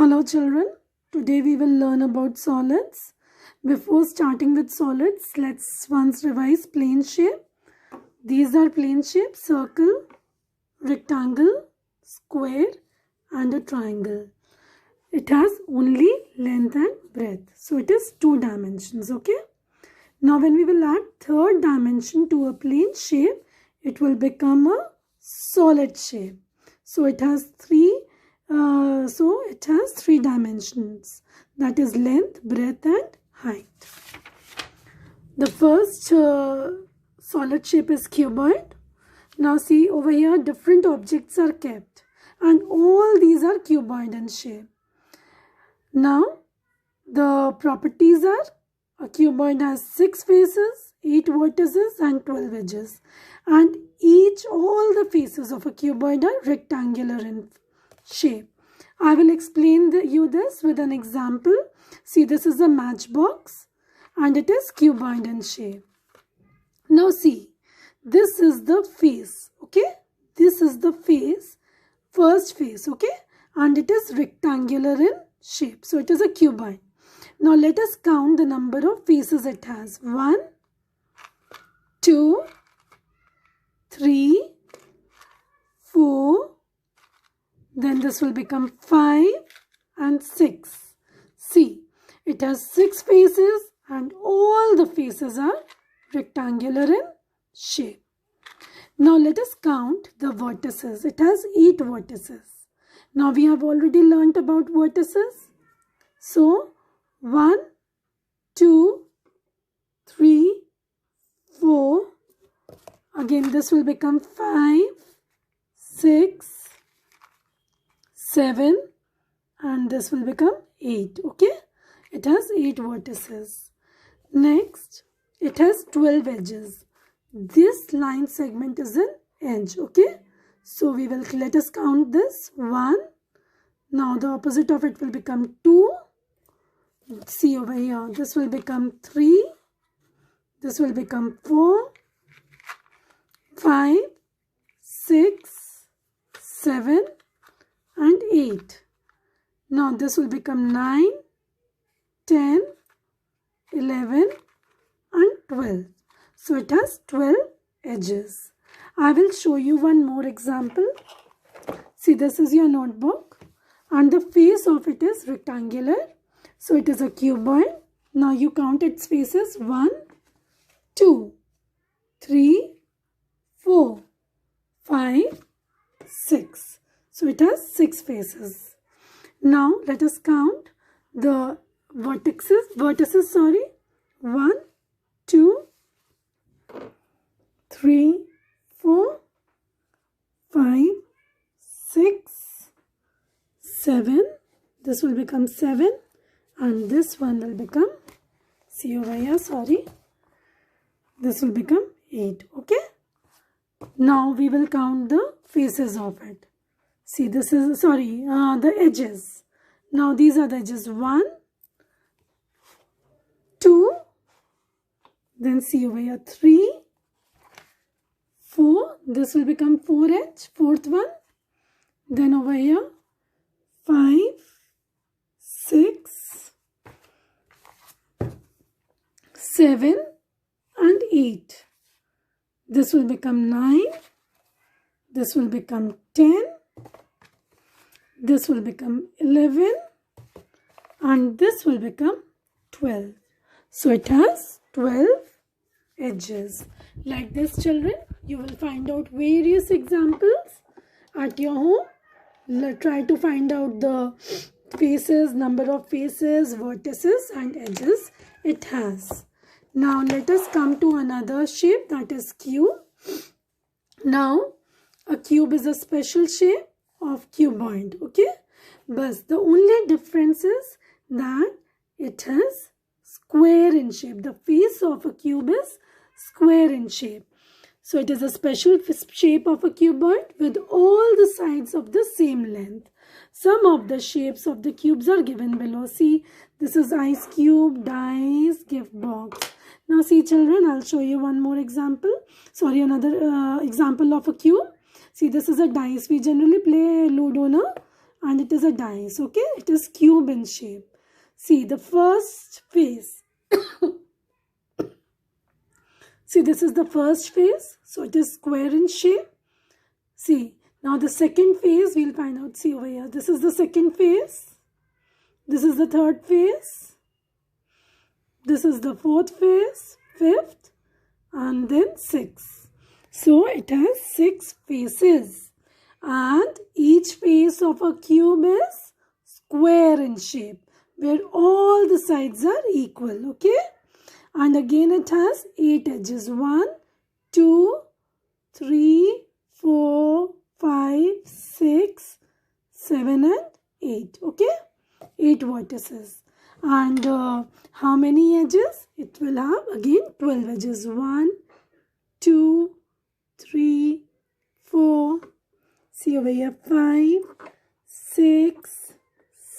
Hello children, today we will learn about solids. Before starting with solids, let's once revise plane shape. These are plane shapes: circle, rectangle, square and a triangle. It has only length and breadth. So it is 2 dimensions, okay? Now when we will add third dimension to a plane shape, it will become a solid shape. So it has three dimensions, that is length, breadth and height. The first solid shape is cuboid. Now see over here, different objects are kept and all these are cuboid in shape. Now the properties are: a cuboid has 6 faces, 8 vertices and 12 edges, and all the faces of a cuboid are rectangular in shape. I will explain you this with an example. See, this is a matchbox and it is cuboid in shape. Now see, this is the face, okay? This is the face, first face, okay? And it is rectangular in shape. So it is a cuboid. Now let us count the number of faces it has. 1, 2, 3, 4, then this will become 5 and 6. See, it has 6 faces and all the faces are rectangular in shape. Now let us count the vertices. It has 8 vertices. Now we have already learnt about vertices. So 1, 2, 3, 4. Again this will become 5, 6, 7 and this will become 8. Okay, it has 8 vertices. Next, it has 12 edges. This line segment is an edge. Okay, so let us count this. 1. Now the opposite of it will become 2. See over here, this will become 3. This will become 4, 5, 6, 7 and 8. Now this will become 9, 10, 11 and 12. So it has 12 edges. I will show you one more example. See, this is your notebook and the face of it is rectangular. So it is a cuboid. Now you count its faces: 1, 2, 3, 4, 5, 6. So it has 6 faces. Now let us count the vertices. 1, 2, 3, 4, 5, 6, 7. This will become 7 and this one will become, see over here, this will become 8. Okay. Now we will count the faces of it. See, this is, the edges. Now these are the edges: 1, 2, then see over here 3, 4. This will become 4 edge, 4th one. Then over here 5, 6, 7 and 8. This will become 9. This will become 10. This will become 11 and this will become 12. So it has 12 edges. Like this, children, you will find out various examples at your home. Try to find out the faces, number of faces, vertices and edges it has. Now let us come to another shape, that is cube. Now a cube is a special shape of cuboid, okay? But the only difference is that it is square in shape. The face of a cube is square in shape. So it is a special shape of a cuboid with all the sides of the same length. Some of the shapes of the cubes are given below. See, this is ice cube, dice, gift box. Now see children, I'll show you one more example. Another example of a cube. See, this is a dice. We generally play Ludo, no? and it is a dice. Okay, it is cube in shape. See the first face. See, this is the first face, so it is square in shape. See, now the second phase we'll find out. See over here, this is the second phase. This is the third phase. This is the fourth phase, fifth, and then sixth. So it has 6 faces, and each face of a cube is square in shape, where all the sides are equal. Okay, and again it has 8 edges. 1, 2, 3, 4, 5, 6, 7, and 8. Okay, 8 vertices. And how many edges? It will have again 12 edges. 1, 2, 3, 4. See over here, 5, 6,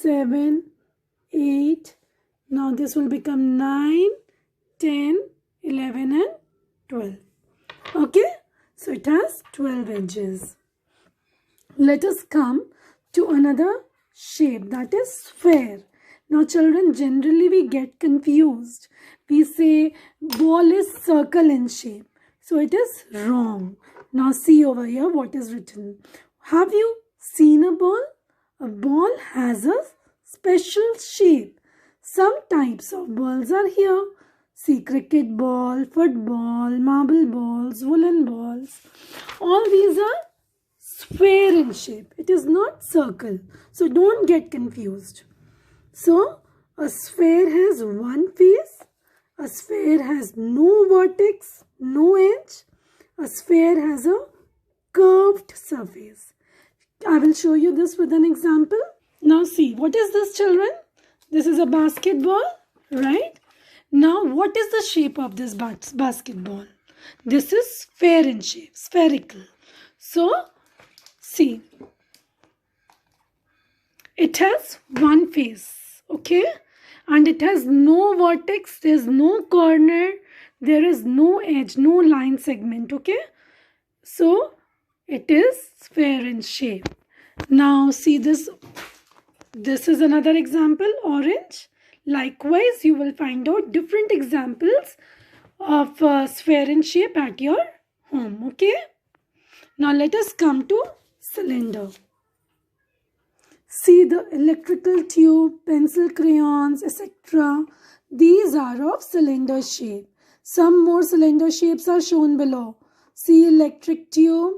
7, 8. Now this will become 9, 10, 11, and 12. Okay, so it has 12 edges. Let us come to another shape, that is sphere. Now children, generally we get confused. We say ball is circle in shape. So it is wrong. Now see over here what is written. Have you seen a ball? A ball has a special shape. Some types of balls are here. See, cricket ball, football, marble balls, woolen balls. All these are sphere in shape. It is not circle. So don't get confused. So a sphere has one face. A sphere has no vertex, no edge. A sphere has a curved surface. I will show you this with an example. Now see, what is this, children? This is a basketball, right? Now what is the shape of this basketball? This is sphere in shape, spherical. So see, it has one face, okay? And it has no vertex, there is no corner, there is no edge, no line segment, okay? So it is sphere in shape. Now see this. This is another example, orange. Likewise, you will find out different examples of sphere in shape at your home, okay? Now let us come to cylinder. See the electrical tube, pencil crayons, etc. These are of cylinder shape. Some more cylinder shapes are shown below. See electric tube,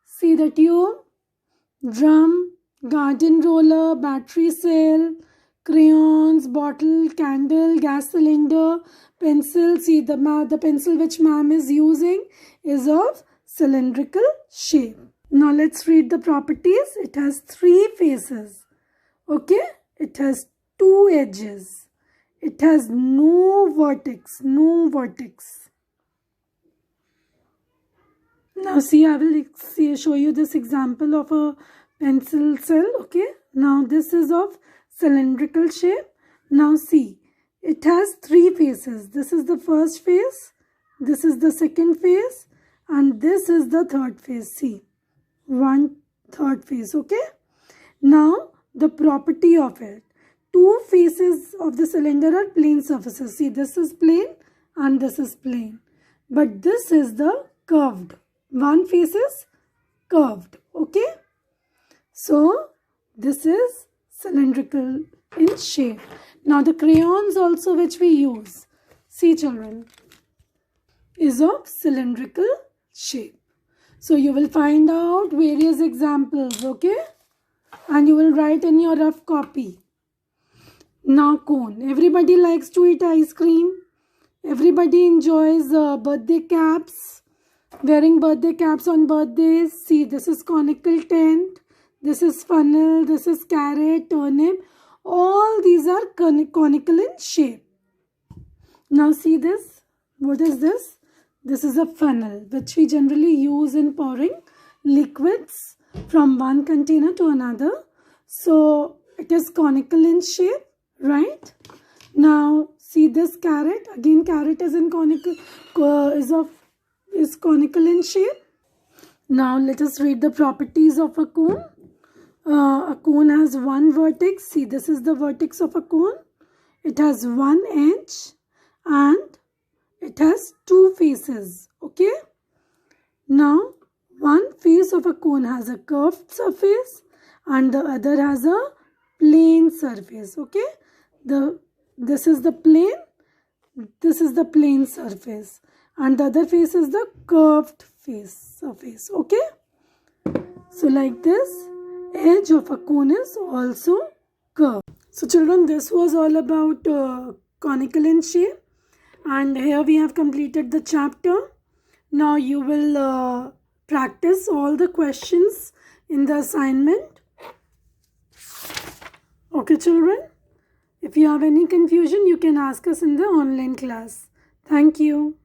see the tube, drum, garden roller, battery cell, crayons, bottle, candle, gas cylinder, pencil. See the pencil which ma'am is using is of cylindrical shape. Now let's read the properties. It has 3 faces. Okay, it has 2 edges. It has no vertex, no vertex. Now see, I will show you this example of a pencil cell. Okay, now this is of cylindrical shape. Now see, it has 3 faces. This is the first face, this is the second face, and this is the third face. See, 1 third face. Okay, now the property of it. 2 faces of the cylinder are plane surfaces. See, this is plane and this is plane. But this is the curved. 1 face is curved. Okay. So, this is cylindrical in shape. Now, the crayons also which we use, see children, is of cylindrical shape. So, you will find out various examples, okay? And you will write in your rough copy. Now, cone. Everybody likes to eat ice cream. Everybody enjoys birthday caps. Wearing birthday caps on birthdays. See, this is conical tent. This is funnel. This is carrot, turnip. All these are conical in shape. Now, see this. What is this? This is a funnel which we generally use in pouring liquids from one container to another. So, it is conical in shape, right? Now, see this carrot. Again, carrot is in conical, is conical in shape. Now, let us read the properties of a cone. a cone has one vertex. See, this is the vertex of a cone. It has one edge and it has two faces. Okay. Now, one face of a cone has a curved surface and the other has a plane surface. Okay. This is the plane. This is the plane surface. And the other face is the curved surface. Okay. So like this, edge of a cone is also curved. So children, this was all about conical in shape. And here we have completed the chapter. Now you will practice all the questions in the assignment. Okay children. If you have any confusion, you can ask us in the online class. Thank you.